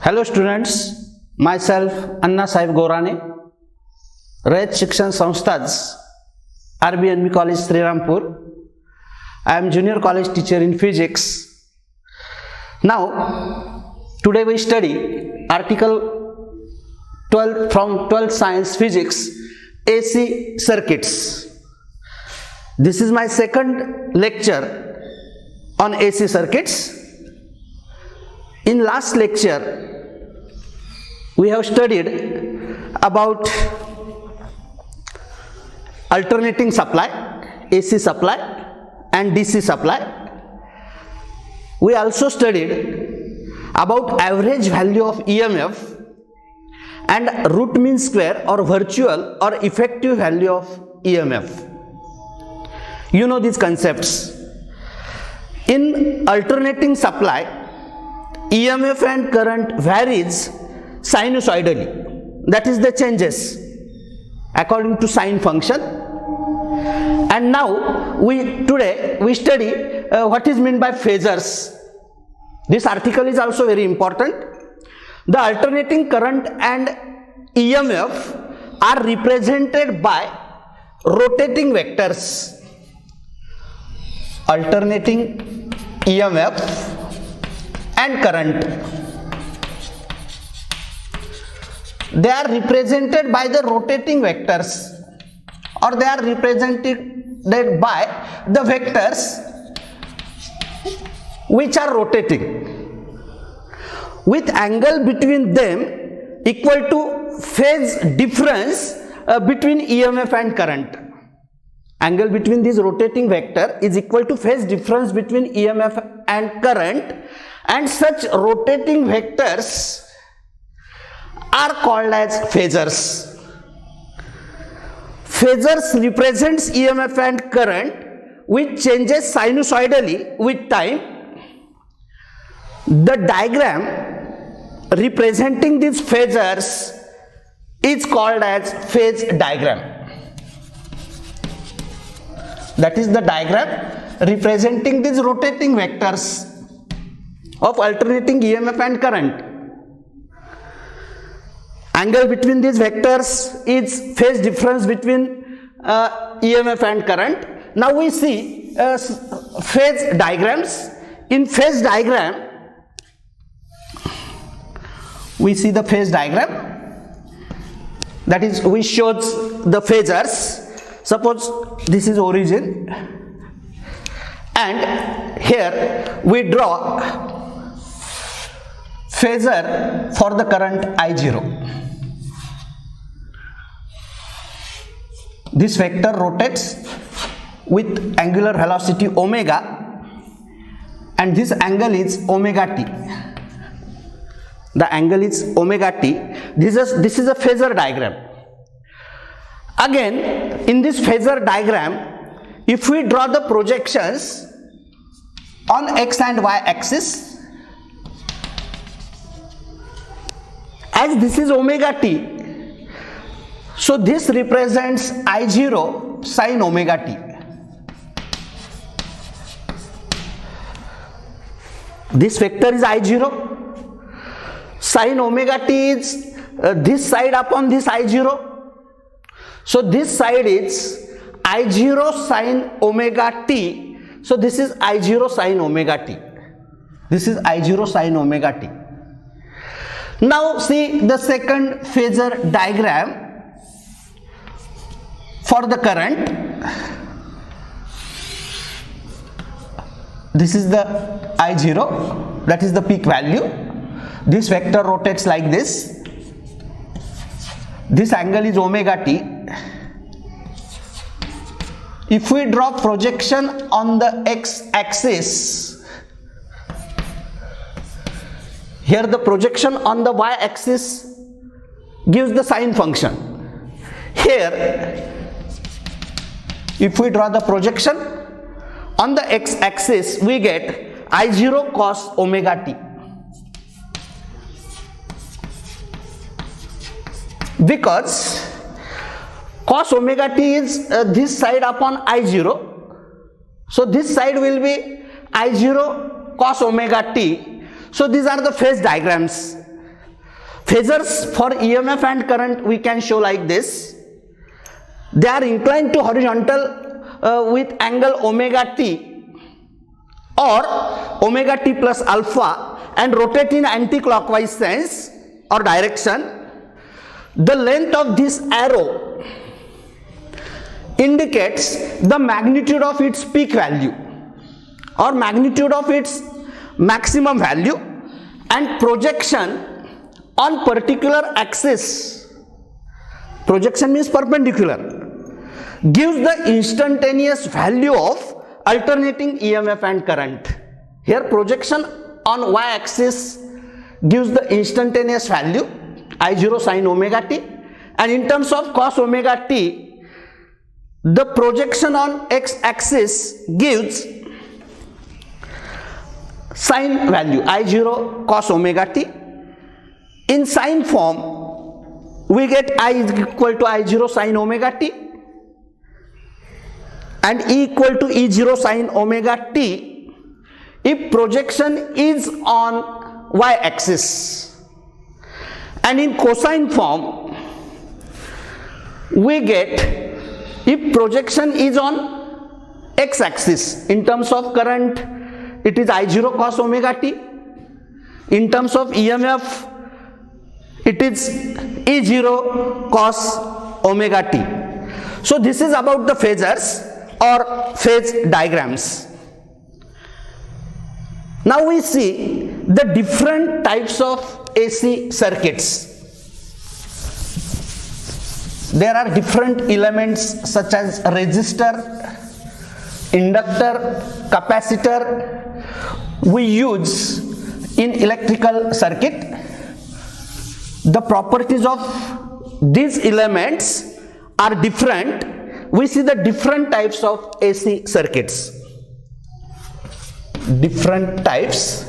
Hello students, myself Anna Sahib Gorane, Rayat Shikshan Samstha's RBNB College Srirampur. I am junior college teacher in physics. Now, today we study article 12 from 12th Science Physics, AC circuits. This is my second lecture on AC circuits. In last lecture, we have studied about alternating supply, AC supply and DC supply. We also studied about average value of EMF and root mean square or virtual or effective value of EMF. You know these concepts. In alternating supply, EMF and current varies sinusoidally, that is the changes according to sine function. And now today we study what is meant by phasors. This article is also very important. The alternating current and EMF are represented by rotating vectors. Alternating EMF and current, they are represented by the rotating vectors, or they are represented by the vectors which are rotating with angle between them equal to phase difference between EMF and current. Angle between this rotating vector is equal to phase difference between EMF and current, and such rotating vectors are called as phasors. Phasors represents EMF and current which changes sinusoidally with time. The diagram representing these phasors is called as phase diagram. That is the diagram representing these rotating vectors of alternating EMF and current. Angle between these vectors is phase difference between EMF and current. Now we see phase diagrams. In phase diagram, we see the phase diagram, that is which shows the phasors. Suppose this is origin, and here we draw phasor for the current I0. This vector rotates with angular velocity omega, and this angle is omega t. The angle is omega t. This is a phasor diagram. Again, in this phasor diagram, if we draw the projections on x and y axis, as this is omega t, so this represents I0 sine omega t. This vector is I0. Sine omega t is this side upon this I0. So this side is I0 sine omega t. So this is I0 sine omega t. This is I0 sine omega t. Now see the second phasor diagram for the current. This is the I0, that is the peak value. This vector rotates like this. This angle is omega t. If we draw projection on the x-axis, here the projection on the y-axis gives the sine function. Here, if we draw the projection on the x-axis, we get I0 cos omega t. Because cos omega t is this side upon I0, so this side will be I0 cos omega t. So these are the phase diagrams. Phasors for EMF and current we can show like this. They are inclined to horizontal with angle omega t or omega t plus alpha and rotate in anti-clockwise sense or direction. The length of this arrow indicates the magnitude of its peak value or magnitude of its maximum value, and projection on particular axis, projection means perpendicular, gives the instantaneous value of alternating EMF and current. Here projection on y-axis gives the instantaneous value I0 sin omega t, and in terms of cos omega t, the projection on x-axis gives sine value I0 cos omega t. In sine form, we get I is equal to I0 sin omega t and E equal to E0 sin omega t if projection is on y-axis. And in cosine form, we get if projection is on x-axis. In terms of current, it is I0 cos omega t. In terms of EMF, it is E0 cos omega t. So this is about the phasors or phase diagrams. Now we see the different types of AC circuits. There are different elements such as resistor, inductor, capacitor we use in electrical circuit. The properties of these elements are different. We see the different types of AC circuits. Different types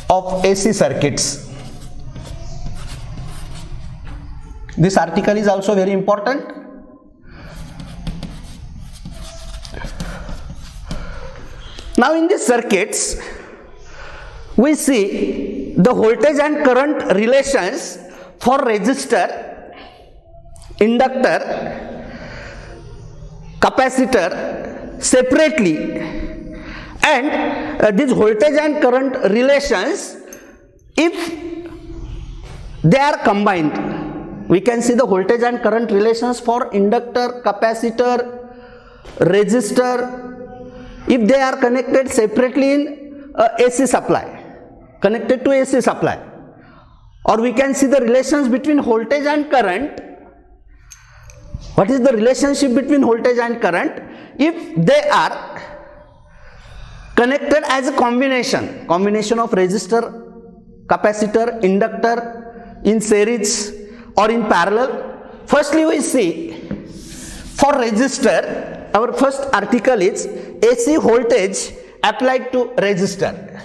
of AC circuits. This article is also very important. Now in these circuits, we see the voltage and current relations for resistor, inductor, capacitor separately, and this voltage and current relations, if they are combined, we can see the voltage and current relations for inductor, capacitor, resistor, if they are connected separately in AC supply, connected to AC supply, or we can see the relations between voltage and current. What is the relationship between voltage and current? If they are connected as a combination of resistor, capacitor, inductor in series or in parallel. Firstly we see for resistor, our first article is AC voltage applied to resistor.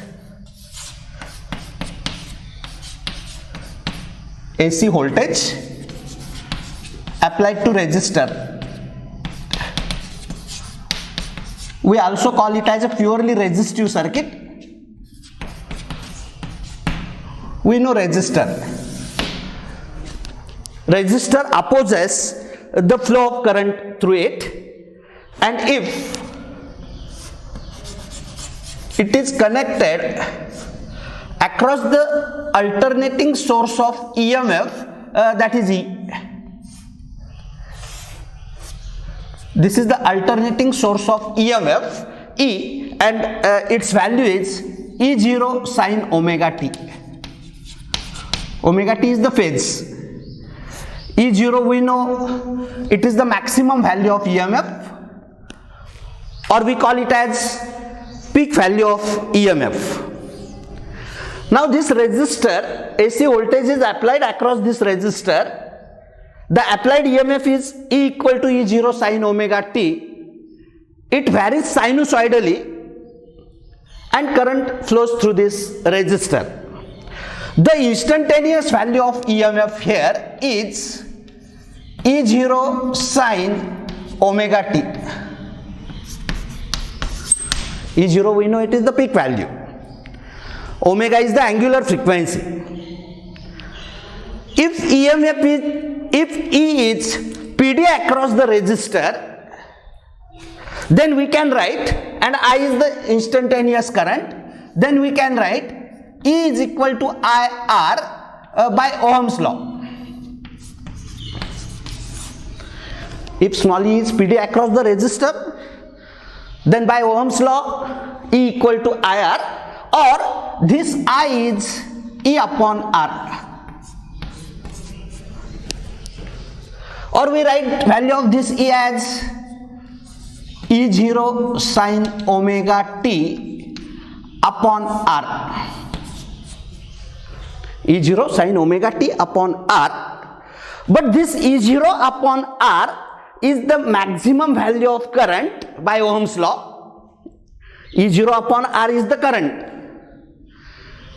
AC voltage applied to resistor. We also call it as a purely resistive circuit. We know resistor. Resistor opposes the flow of current through it, and if it is connected across the alternating source of EMF, that is E. This is the alternating source of EMF, E, and its value is E0 sin omega t. Omega t is the phase. E0 we know it is the maximum value of EMF, or we call it as peak value of EMF. Now this resistor, AC voltage is applied across this resistor. The applied EMF is E equal to E0 sin omega t. It varies sinusoidally and current flows through this resistor. The instantaneous value of EMF here is E0 sin omega t. E0 we know it is the peak value. Omega is the angular frequency. If E is PD across the resistor, then we can write, and I is the instantaneous current, then we can write E is equal to IR by Ohm's law. If small e is PD across the resistor, then by Ohm's law E equal to IR, or this I is E upon R. Or we write value of this E as E0 sin omega t upon R. E0 sin omega t upon R. But this E0 upon R is the maximum value of current by Ohm's law. E0 upon R is the current,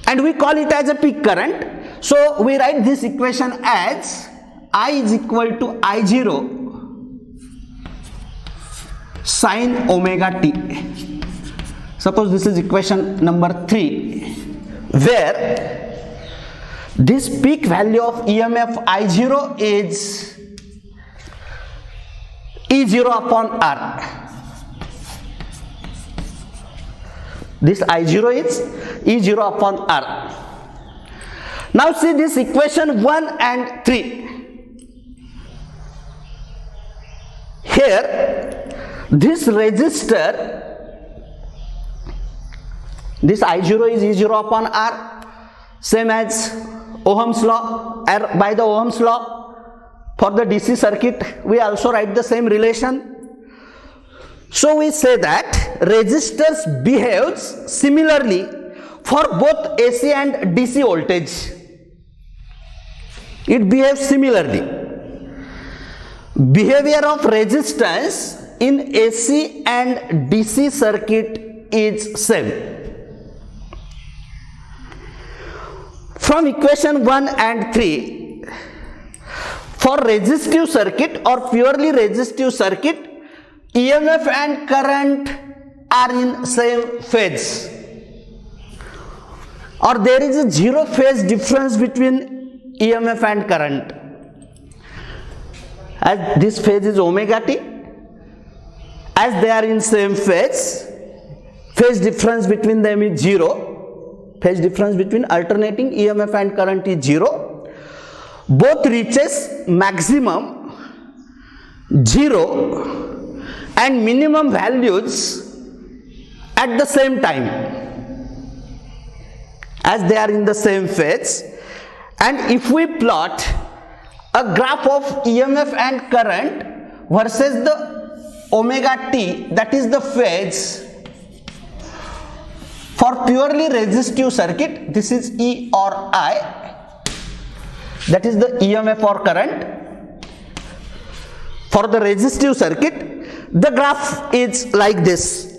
and we call it as a peak current. So we write this equation as I is equal to I0 sin omega t. Suppose this is equation number 3, where this peak value of EMF I0 is E0 upon R. This I0 is E0 upon R. Now see this equation 1 and 3. Here, this resistor, this I0 is E0 upon R, same as Ohm's law, or by the Ohm's law. For the DC circuit, we also write the same relation. So we say that resistors behaves similarly for both AC and DC voltage. It behaves similarly. Behavior of resistance in AC and DC circuit is same. From equation 1 and 3, for resistive circuit or purely resistive circuit, EMF and current are in same phase, or there is a zero phase difference between EMF and current. As this phase is omega t, as they are in same phase, phase difference between them is zero. Phase difference between alternating EMF and current is zero. Both reaches maximum, 0 and minimum values at the same time, as they are in the same phase. And if we plot a graph of EMF and current versus the omega t, that is the phase, for purely resistive circuit, this is E or I, that is the EMF or current. For the resistive circuit, the graph is like this.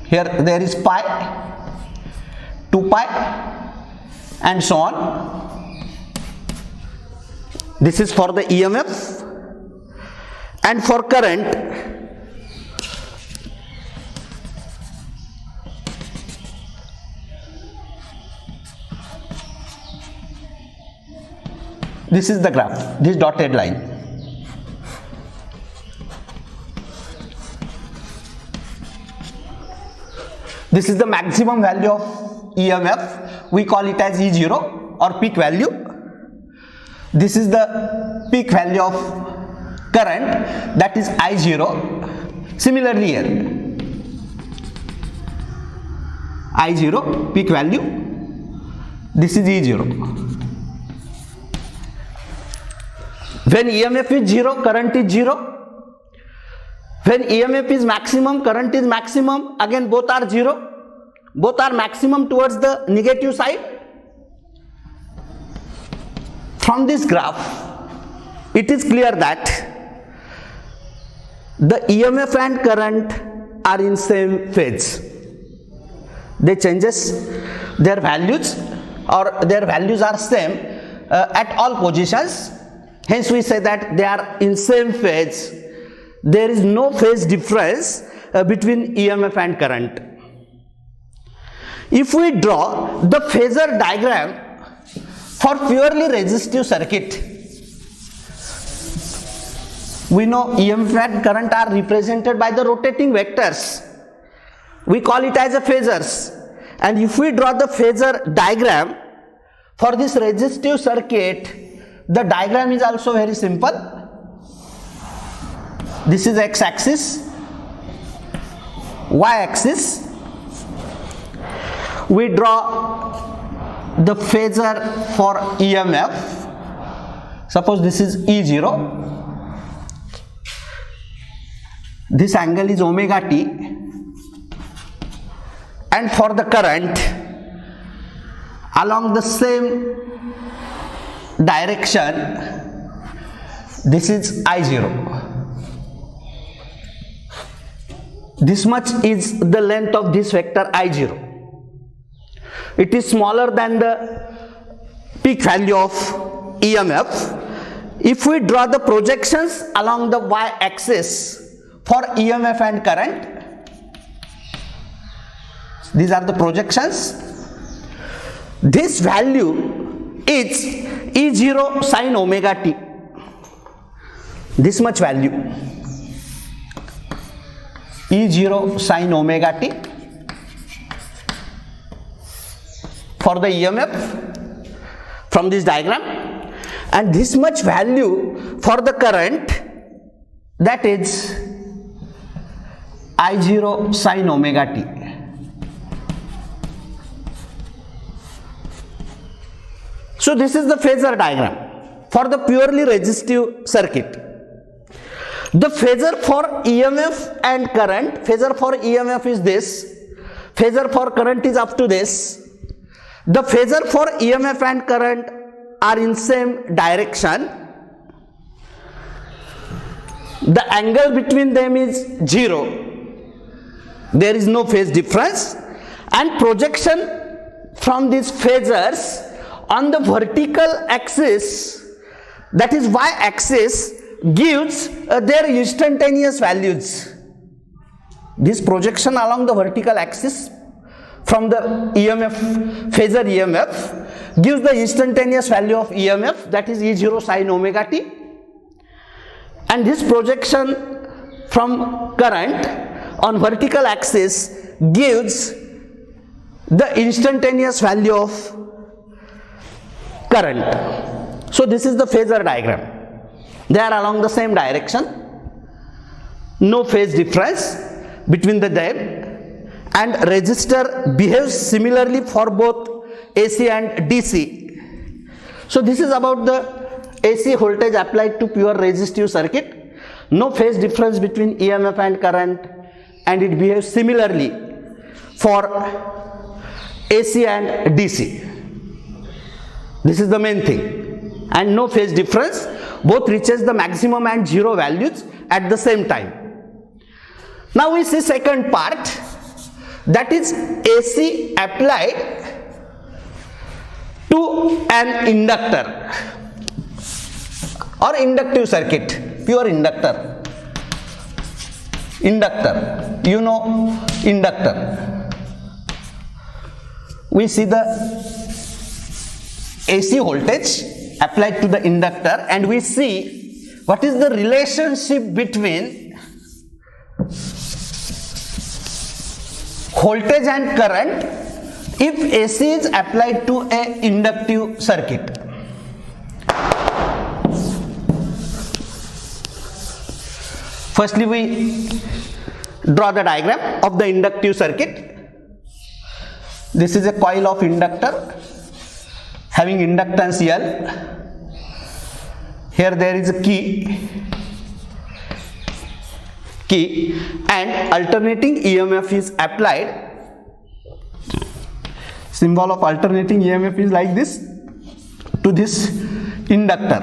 Here there is pi, 2 pi, and so on. This is for the EMF, and for current, this is the graph, this dotted line. This is the maximum value of EMF, we call it as E0 or peak value. This is the peak value of current, that is I0. Similarly here, I0 peak value, this is E0. When EMF is 0, current is 0. When EMF is maximum, current is maximum, again both are 0. Both are maximum towards the negative side. From this graph, it is clear that the EMF and current are in same phase. They changes their values, or their values are same at all positions. Hence we say that they are in same phase. There is no phase difference between EMF and current. If we draw the phasor diagram for purely resistive circuit, we know EMF and current are represented by the rotating vectors. We call it as a phasors. And if we draw the phasor diagram for this resistive circuit, the diagram is also very simple. This is x-axis, y-axis. We draw the phasor for EMF. Suppose this is E0. This angle is omega t. And for the current, along the same direction, this is I0. This much is the length of this vector I0. It is smaller than the peak value of EMF. If we draw the projections along the y-axis for EMF and current, these are the projections. This value is E0 sin omega t. This much value, E0 sin omega t for the EMF from this diagram, and this much value for the current, that is I0 sin omega t. So this is the phasor diagram for the purely resistive circuit. The phasor for EMF and current, phasor for EMF is this, phasor for current is up to this. The phasor for EMF and current are in same direction. The angle between them is 0. There is no phase difference, and projection from these phasors on the vertical axis, that is y-axis, gives their instantaneous values. This projection along the vertical axis from the EMF, phasor EMF, gives the instantaneous value of EMF, that is E0 sin omega t, and this projection from current on vertical axis gives the instantaneous value of current. So this is the phasor diagram. They are along the same direction, no phase difference between them, and resistor behaves similarly for both AC and DC. So this is about the AC voltage applied to pure resistive circuit. No phase difference between EMF and current, and it behaves similarly for AC and DC. This is the main thing. And no phase difference, both reaches the maximum and zero values at the same time. Now we see second part, that is AC applied to an inductor or inductive circuit, pure inductor. Inductor, you know inductor. We see the AC voltage applied to the inductor, and we see what is the relationship between voltage and current if AC is applied to an inductive circuit. Firstly, we draw the diagram of the inductive circuit. This is a coil of inductor having inductance L. Here there is a key and alternating EMF is applied. Symbol of alternating EMF is like this to this inductor.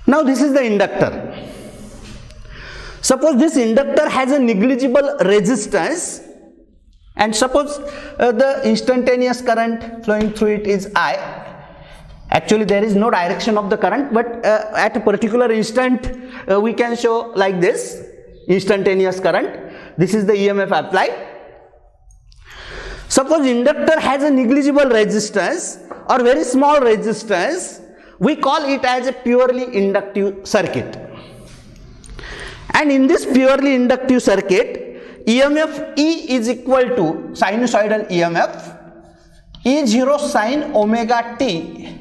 Now this is the inductor. Suppose this inductor has a negligible resistance and suppose the instantaneous current flowing through it is I. Actually there is no direction of the current, but at a particular instant we can show like this, instantaneous current. This is the EMF applied. Suppose inductor has a negligible resistance or very small resistance, we call it as a purely inductive circuit. And in this purely inductive circuit, EMF E is equal to sinusoidal EMF E0 sin omega t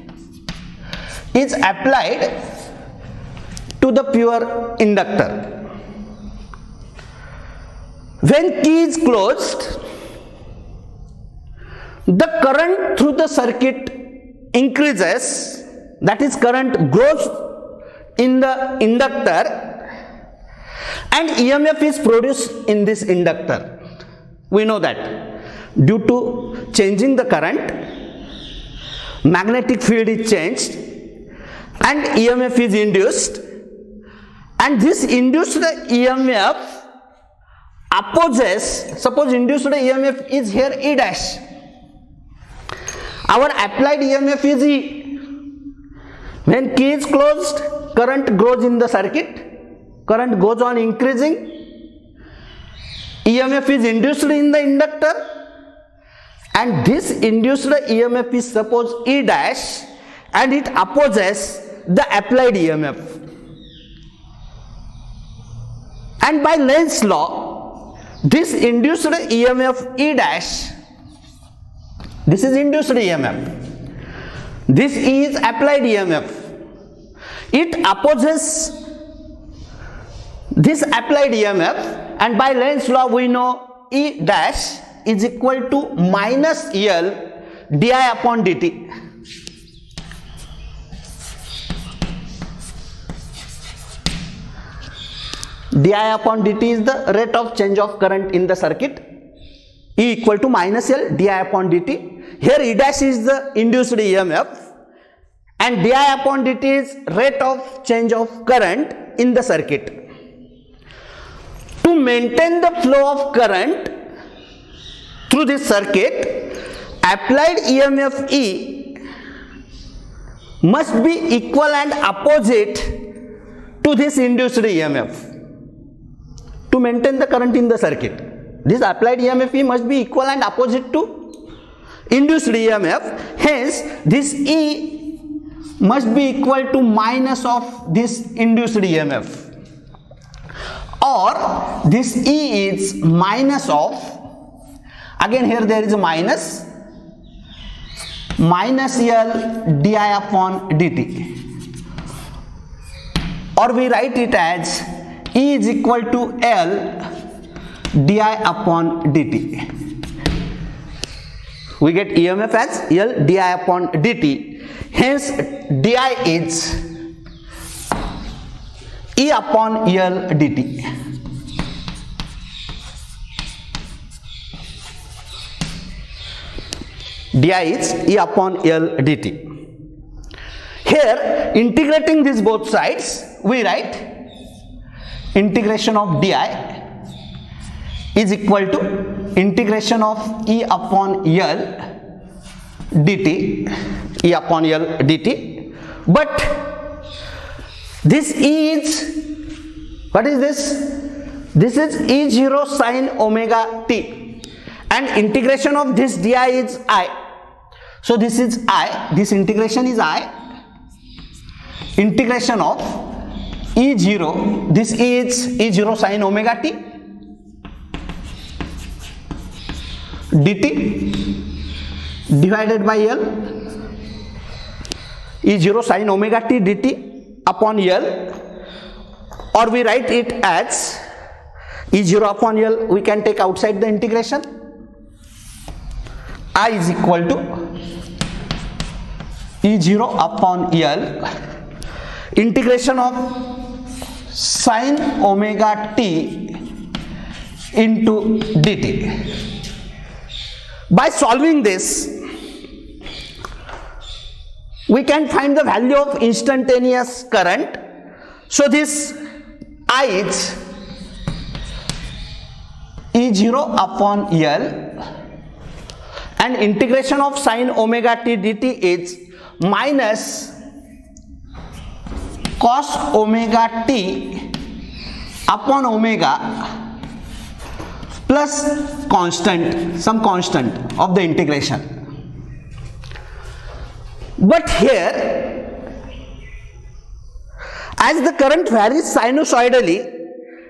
is applied to the pure inductor. When key is closed, the current through the circuit increases, that is current grows in the inductor, and EMF is produced in this inductor. We know that due to changing the current, magnetic field is changed and EMF is induced, and this induced EMF opposes, suppose induced EMF is here E dash, our applied EMF is E. When key is closed, current grows in the circuit, current goes on increasing, EMF is induced in the inductor, and this induced EMF is suppose E dash, and it opposes the applied EMF. And by Lenz's law, this induced EMF E dash, this is induced EMF, this is applied EMF, it opposes this applied EMF, and by Lenz's law we know E dash is equal to minus L di upon dt. Di upon dt is the rate of change of current in the circuit. E equal to minus L di upon dt. Here E dash is the induced EMF and di upon dt is rate of change of current in the circuit. To maintain the flow of current through this circuit, applied EMF E must be equal and opposite to this induced EMF. To maintain the current in the circuit, this applied EMF E must be equal and opposite to induced EMF. Hence, this E must be equal to minus of this induced EMF, or this E is minus of, again here there is a minus L di upon dt, or we write it as E is equal to L di upon dt. We get EMF as L di upon dt. Hence di is E upon L dt. Di is E upon L dt. Here, integrating these both sides, we write integration of di is equal to integration of E upon L dt, E upon L dt. But this E is, what is this? This is E0 sin omega t, and integration of this di is I. So this is I, this integration is I. Integration of E0, this is E0 sin omega t dt divided by L, E0 sin omega t dt upon L, or we write it as E0 upon L, we can take outside the integration. I is equal to E0 upon L, integration of sin omega t into dt. By solving this, we can find the value of instantaneous current. So this I is E0 upon L and integration of sin omega t dt is minus cos omega t upon omega plus constant, some constant of the integration. But here, as the current varies sinusoidally,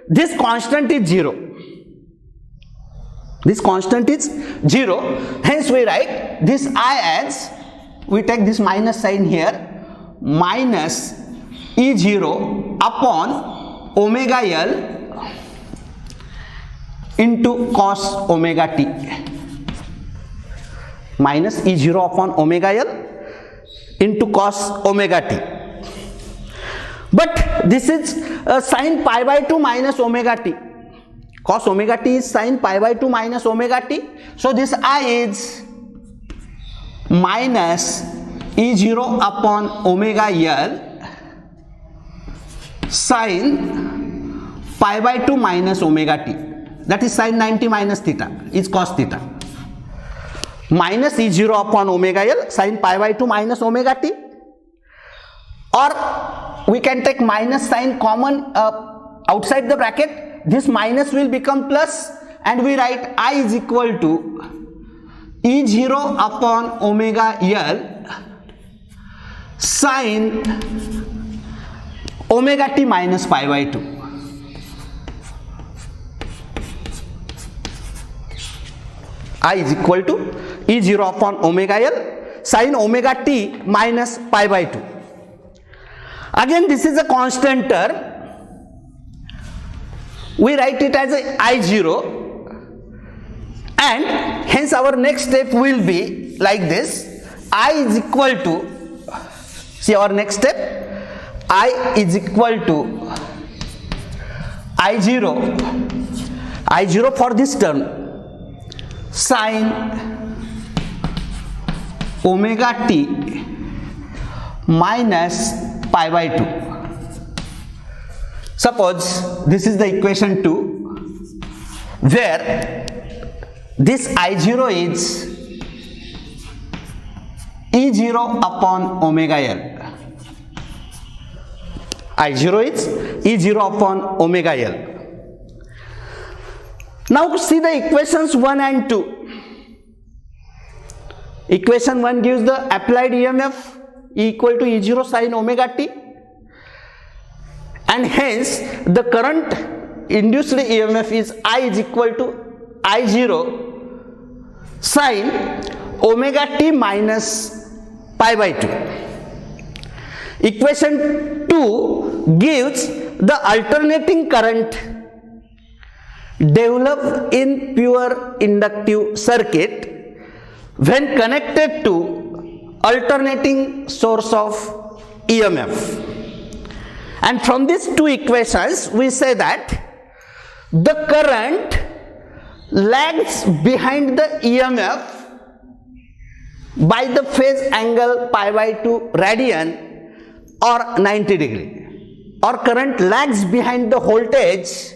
this constant is 0. This constant is 0. Hence we write this I as, we take this minus sign here, minus E0 upon omega L into cos omega t, minus E0 upon omega L into cos omega t. But this is sin pi by 2 minus omega t. Cos omega t is sin pi by 2 minus omega t. So this I is minus E0 upon omega L sin pi by 2 minus omega t. That is sin 90 minus theta is cos theta. Minus E0 upon omega L sin pi by 2 minus omega t. Or we can take minus sign common outside the bracket. This minus will become plus and we write I is equal to E0 upon omega L sin omega t minus pi by 2. I is equal to E0 upon omega L sin omega t minus pi by 2. Again, this is a constant term. We write it as a I0 and hence our next step will be like this. I is equal to, see our next step, I is equal to I0 for this term sin omega t minus pi by 2. Suppose this is the equation 2 where this I0 is E0 upon omega L. I0 is E0 upon omega L. Now see the equations 1 and 2. Equation 1 gives the applied EMF equal to E0 sin omega t, and hence the current induced EMF is I is equal to I0 sin omega t minus pi by 2. Equation 2 gives the alternating current developed in pure inductive circuit when connected to alternating source of EMF. And from these two equations we say that the current lags behind the EMF by the phase angle pi by 2 radian or 90 degree, or current lags behind the voltage.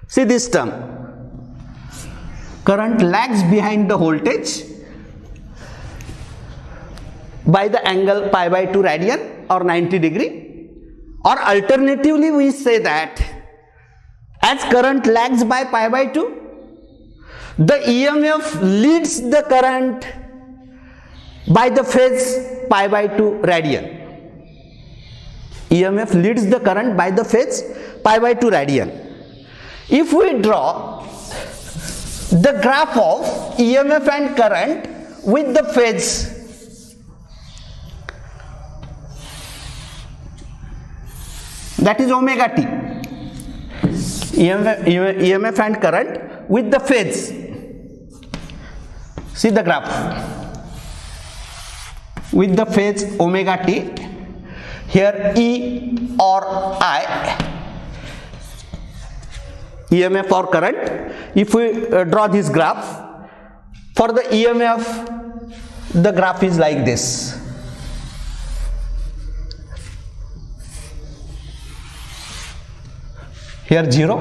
See this term, current lags behind the voltage by the angle pi by 2 radian or 90 degree, or alternatively we say that as current lags by pi by 2, the EMF leads the current by the phase pi by 2 radian. EMF leads the current by the phase pi by 2 radian. If we draw the graph of EMF and current with the phase, that is omega t, EMF and current with the phase. See the graph with the phase omega t. Here E or I, EMF or current. If we draw this graph, for the EMF the graph is like this. Here 0,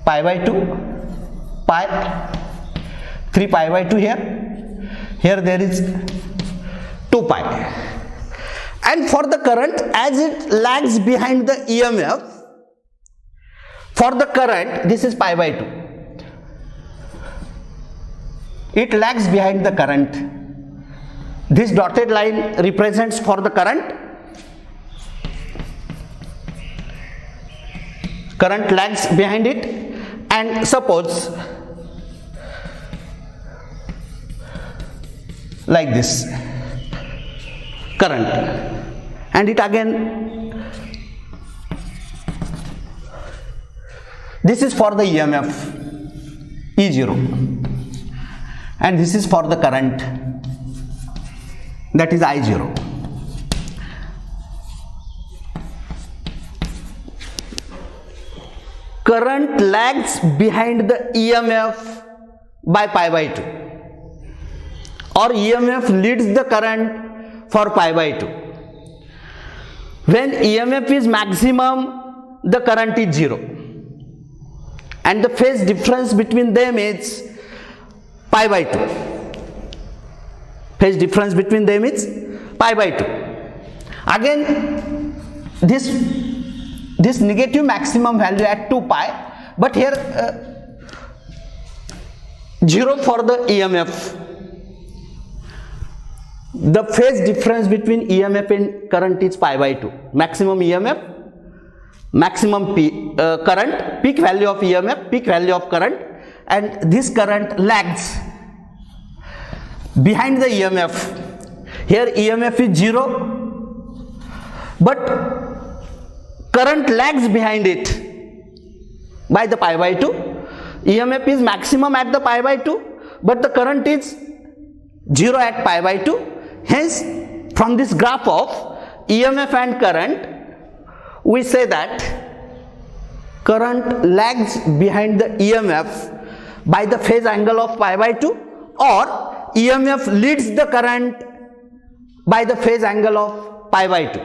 pi by 2, pi, 3 pi by 2 here. Here there is 2 pi. And for the current, as it lags behind the EMF, for the current, this is pi by 2. It lags behind the current. This dotted line represents for the current. Current lags behind it, and suppose like this current, and it again, this is for the EMF E0, and this is for the current, that is I0. Current lags behind the EMF by pi by 2, or EMF leads the current for pi by 2. When EMF is maximum, the current is 0, and the phase difference between them is pi by 2. Phase difference between them is pi by 2. Again, this negative maximum value at 2 pi, but here 0 for the EMF. The phase difference between EMF and current is pi by 2. Maximum EMF, maximum current, peak value of EMF, peak value of current, and this current lags behind the EMF. Here EMF is 0, but current lags behind it by the pi by 2. EMF is maximum at the pi by 2, but the current is 0 at pi by 2. Hence, from this graph of EMF and current, we say that current lags behind the EMF by the phase angle of pi by 2, or EMF leads the current by the phase angle of pi by 2.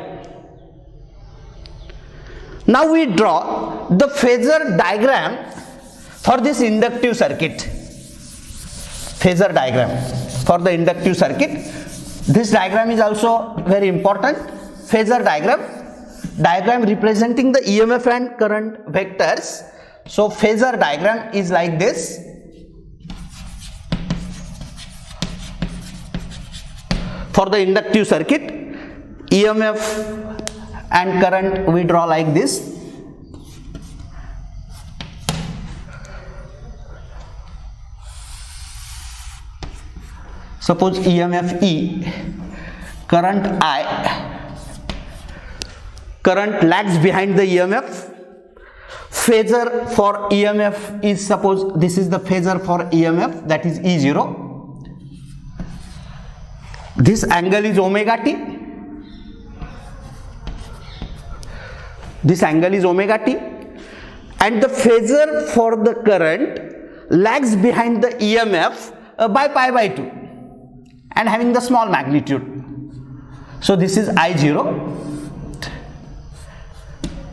Now we draw the phasor diagram for this inductive circuit. Phasor diagram for the inductive circuit. This diagram is also very important. Phasor diagram representing the EMF and current vectors. So phasor diagram is like this. For the inductive circuit, EMF and current we draw like this. Suppose EMF E, current I, current lags behind the EMF. Phasor for EMF is, suppose this is the phasor for EMF, that is E0. This angle is omega t. This angle is omega t, and the phasor for the current lags behind the EMF by pi by 2 and having the small magnitude. So this is I0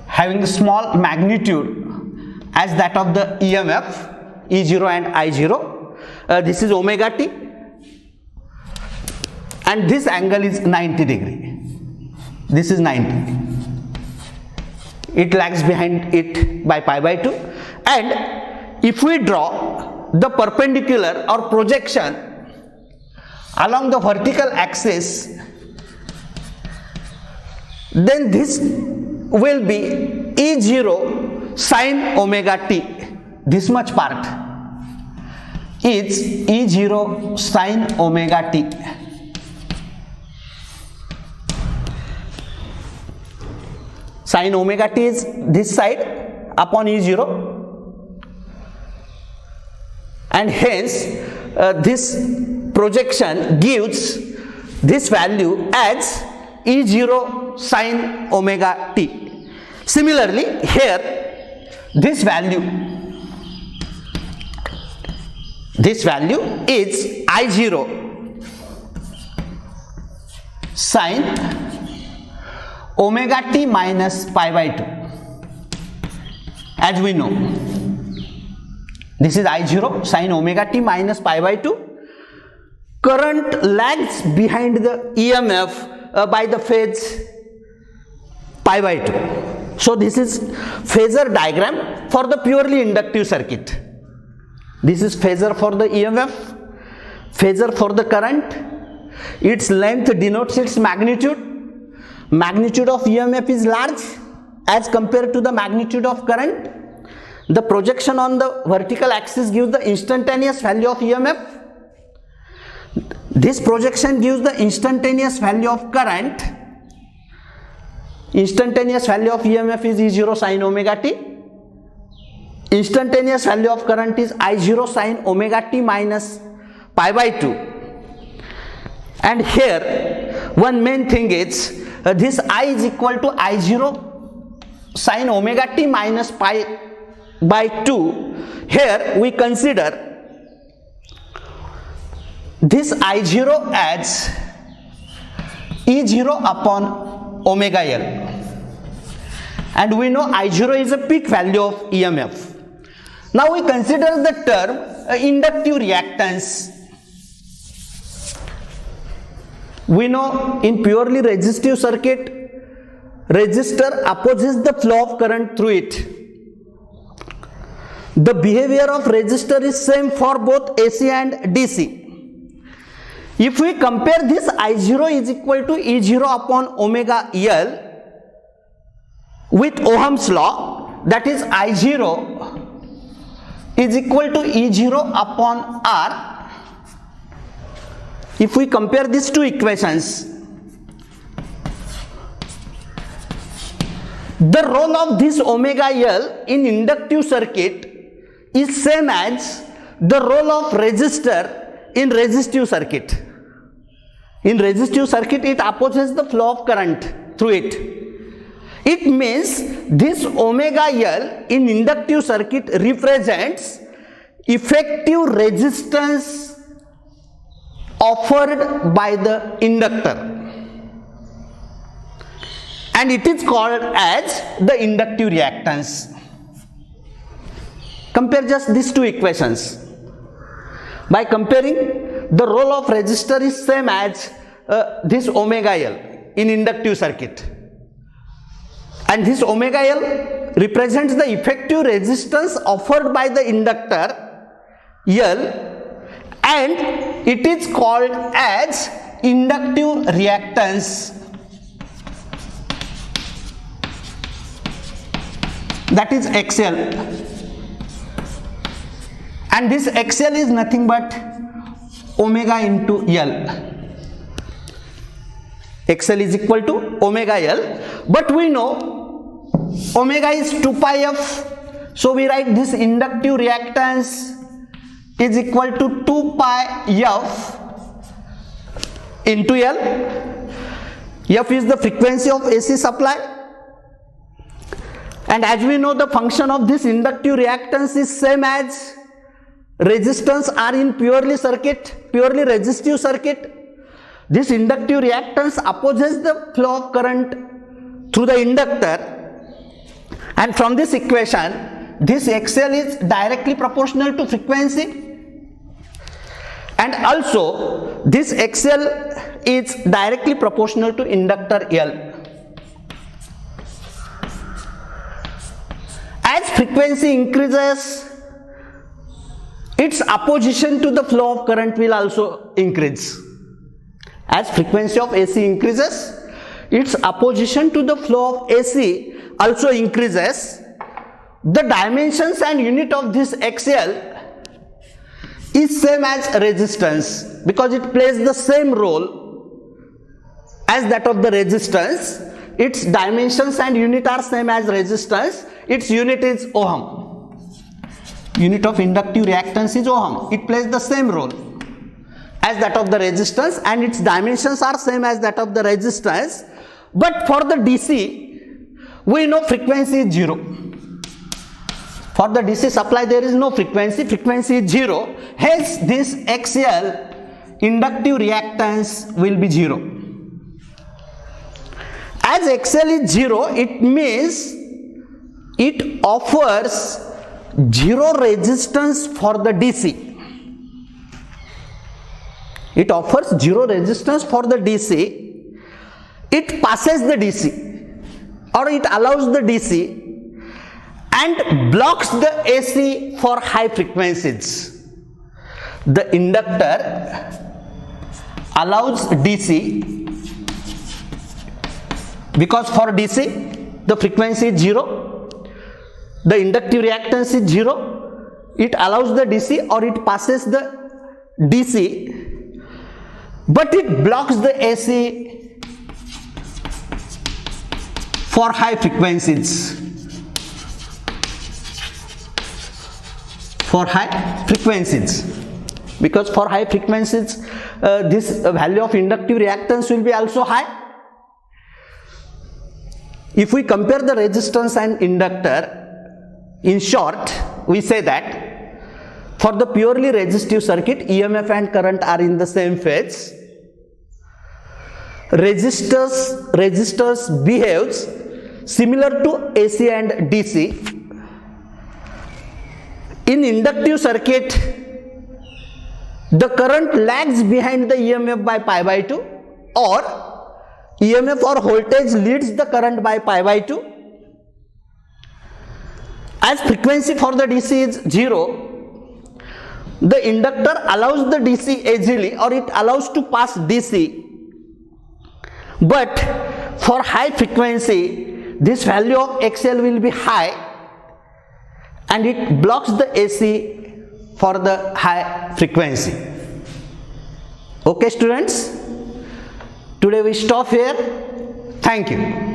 having the small magnitude as that of the EMF E0 and I0. This is omega t, and this angle is 90 degree. This is 90. It lags behind it by pi by 2, and if we draw the perpendicular or projection along the vertical axis, then this will be E0 sine omega t. This much part is E0 sine omega t. Sine omega t is this side upon E0, and hence this projection gives this value as E0 sine omega t. Similarly, here this value is I0 sine omega t minus pi by 2, as we know. This is I0 sin omega t minus pi by 2. Current lags behind the EMF by the phase pi by 2. So this is phasor diagram for the purely inductive circuit. This is phasor for the EMF, phasor for the current. Its length denotes its magnitude. Magnitude of EMF is large as compared to the magnitude of current. The projection on the vertical axis gives the instantaneous value of EMF. This projection gives the instantaneous value of current. Instantaneous value of EMF is E0 sin omega t. Instantaneous value of current is I0 sin omega t minus pi by 2. And here one main thing is this I is equal to I0 sin omega t minus pi by 2. Here we consider this I0 as E0 upon omega L, and we know I0 is a peak value of EMF. Now we consider the term inductive reactance. We know in purely resistive circuit, resistor opposes the flow of current through it. The behavior of resistor is same for both AC and DC. If we compare this I0 is equal to E0 upon omega L with Ohm's law, that is I0 is equal to E0 upon R. If we compare these two equations, the role of this omega L in inductive circuit is same as the role of resistor in resistive circuit. In resistive circuit, it opposes the flow of current through it. It means this omega L in inductive circuit represents effective resistance offered by the inductor, and it is called as the inductive reactance. Compare just these two equations. By comparing, the role of resistor is same as this omega L in inductive circuit, and this omega L represents the effective resistance offered by the inductor L, and it is called as inductive reactance. That is XL. And this XL is nothing but omega into L. XL is equal to omega L, but we know omega is 2 pi f, so we write this inductive reactance is equal to 2 pi f into L. F is the frequency of AC supply, and as we know, the function of this inductive reactance is same as resistance are in purely resistive circuit. This inductive reactance opposes the flow of current through the inductor, and from this equation, this XL is directly proportional to frequency, and also this XL is directly proportional to inductor L. As frequency increases, its opposition to the flow of current will also increase. As frequency of AC increases, its opposition to the flow of AC also increases. The dimensions and unit of this XL is same as resistance, because it plays the same role as that of the resistance. Its dimensions and unit are same as resistance. Its unit is Ohm. Unit of inductive reactance is Ohm. It plays the same role as that of the resistance, and its dimensions are same as that of the resistance. But for the DC, we know frequency is 0. For the DC supply, there is no frequency. Frequency is 0. Hence, this XL inductive reactance will be 0. As XL is 0, it means it offers zero resistance for the DC. It offers zero resistance for the DC. It passes the DC, or it allows the DC and blocks the AC for high frequencies. The inductor allows DC, because for DC the frequency is 0, the inductive reactance is 0, it allows the DC or it passes the DC, but it blocks the AC for high frequencies. For high frequencies, because for high frequencies this value of inductive reactance will be also high. If we compare the resistance and inductor, in short we say that for the purely resistive circuit, EMF and current are in the same phase. Resistors behaves similar to AC and DC. In inductive circuit, the current lags behind the EMF by pi by 2, or EMF or voltage leads the current by pi by 2. As frequency for the DC is 0, the inductor allows the DC easily, or it allows to pass DC. But for high frequency, this value of XL will be high, and it blocks the AC for the high frequency. Okay students, today we stop here. Thank you.